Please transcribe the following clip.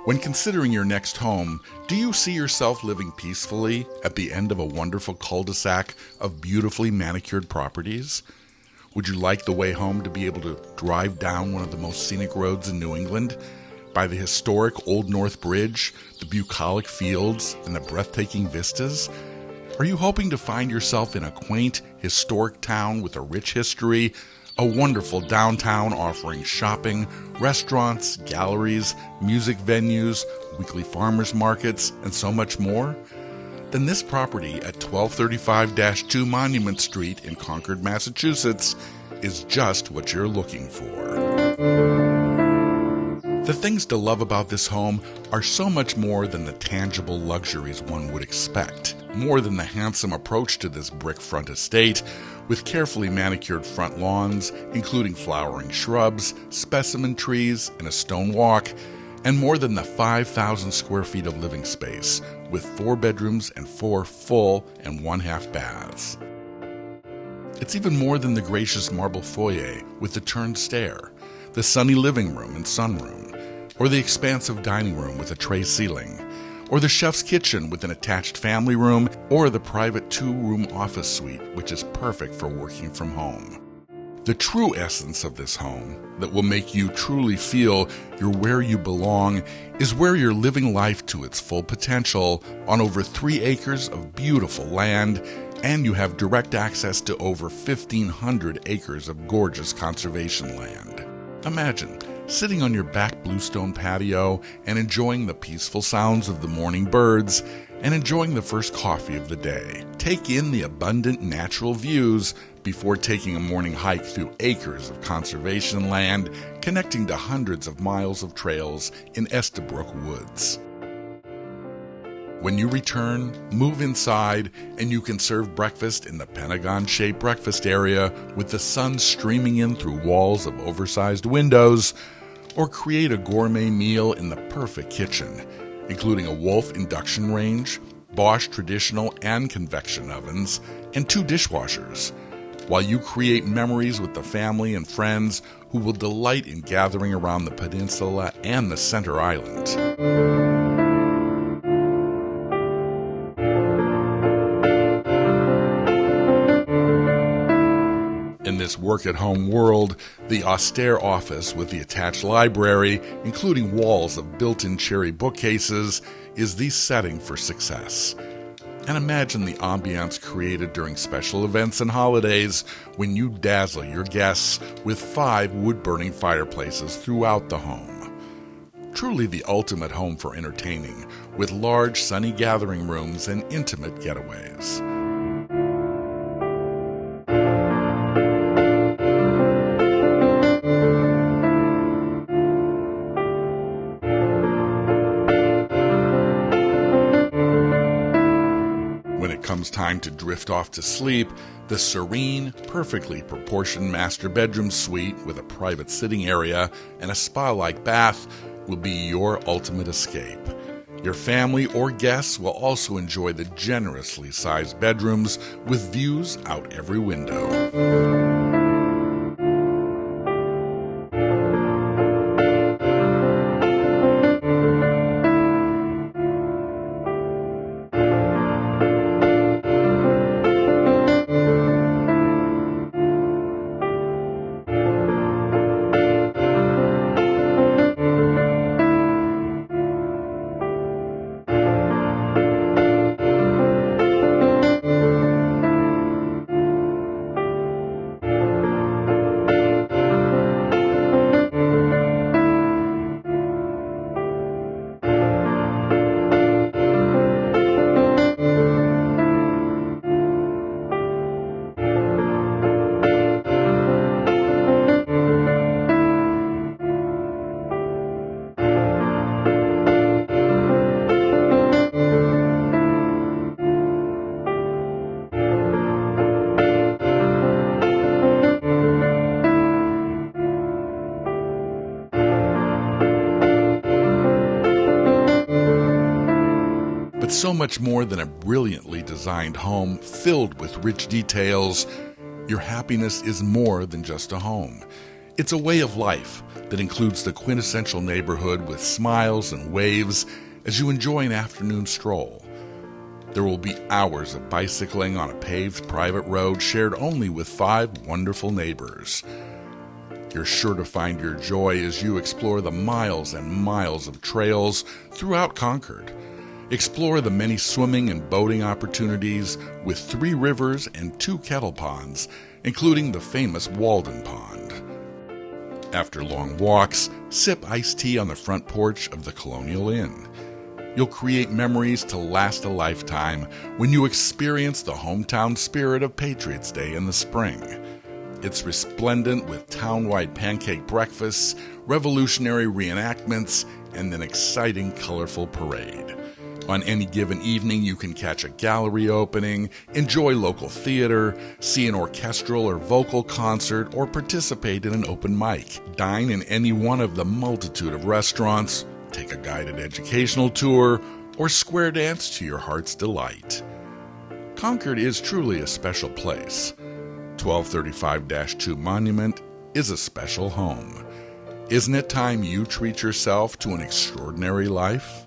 When considering your next home, do you see yourself living peacefully at the end of a wonderful cul-de-sac of beautifully manicured properties? Would you like the way home to be able to drive down one of the most scenic roads in New England, by the historic Old North Bridge, the bucolic fields, and the breathtaking vistas? Are you hoping to find yourself in a quaint, historic town with a rich history, a wonderful downtown offering shopping, restaurants, galleries, music venues, weekly farmers markets, and so much more? Then this property at 1235-2 Monument Street in Concord, Massachusetts is just what you're looking for. The things to love about this home are so much more than the tangible luxuries one would expect, more than the handsome approach to this brick front estate, with carefully manicured front lawns, including flowering shrubs, specimen trees, and a stone walk, and more than the 5,000 square feet of living space, with 4 bedrooms and 4 full and 1/2 baths. It's even more than the gracious marble foyer with the turned stair, the sunny living room and sunroom, or the expansive dining room with a tray ceiling, or the chef's kitchen with an attached family room, or the private 2-room office suite, which is perfect for working from home. The true essence of this home, that will make you truly feel you're where you belong, is where you're living life to its full potential on over 3 acres of beautiful land, and you have direct access to over 1,500 acres of gorgeous conservation land. Imagine sitting on your back bluestone patio and enjoying the peaceful sounds of the morning birds and enjoying the first coffee of the day. Take in the abundant natural views before taking a morning hike through acres of conservation land connecting to hundreds of miles of trails in Estabrook Woods. When you return, move inside, and you can serve breakfast in the Pentagon-shaped breakfast area with the sun streaming in through walls of oversized windows, or create a gourmet meal in the perfect kitchen, including a Wolf induction range, Bosch traditional and convection ovens, and 2 dishwashers, while you create memories with the family and friends who will delight in gathering around the peninsula and the center island. In this work-at-home world, the austere office with the attached library, including walls of built-in cherry bookcases, is the setting for success. And imagine the ambiance created during special events and holidays when you dazzle your guests with 5 wood-burning fireplaces throughout the home. Truly the ultimate home for entertaining, with large sunny gathering rooms and intimate getaways. Comes time to drift off to sleep, the serene, perfectly proportioned master bedroom suite with a private sitting area and a spa-like bath will be your ultimate escape. Your family or guests will also enjoy the generously sized bedrooms with views out every window. but so much more than a brilliantly designed home filled with rich details. Your happiness is more than just a home. It's a way of life that includes the quintessential neighborhood with smiles and waves as you enjoy an afternoon stroll. There will be hours of bicycling on a paved private road shared only with 5 wonderful neighbors. You're sure to find your joy as you explore the miles and miles of trails throughout Concord. Explore the many swimming and boating opportunities with 3 rivers and 2 kettle ponds, including the famous Walden Pond. After long walks, sip iced tea on the front porch of the Colonial Inn. You'll create memories to last a lifetime when you experience the hometown spirit of Patriots' Day in the spring. It's resplendent with town-wide pancake breakfasts, revolutionary reenactments, and an exciting, colorful parade. On any given evening, you can catch a gallery opening, enjoy local theater, see an orchestral or vocal concert, or participate in an open mic. Dine in any one of the multitude of restaurants, take a guided educational tour, or square dance to your heart's delight. Concord is truly a special place. 1235-2 Monument is a special home. Isn't it time you treat yourself to an extraordinary life?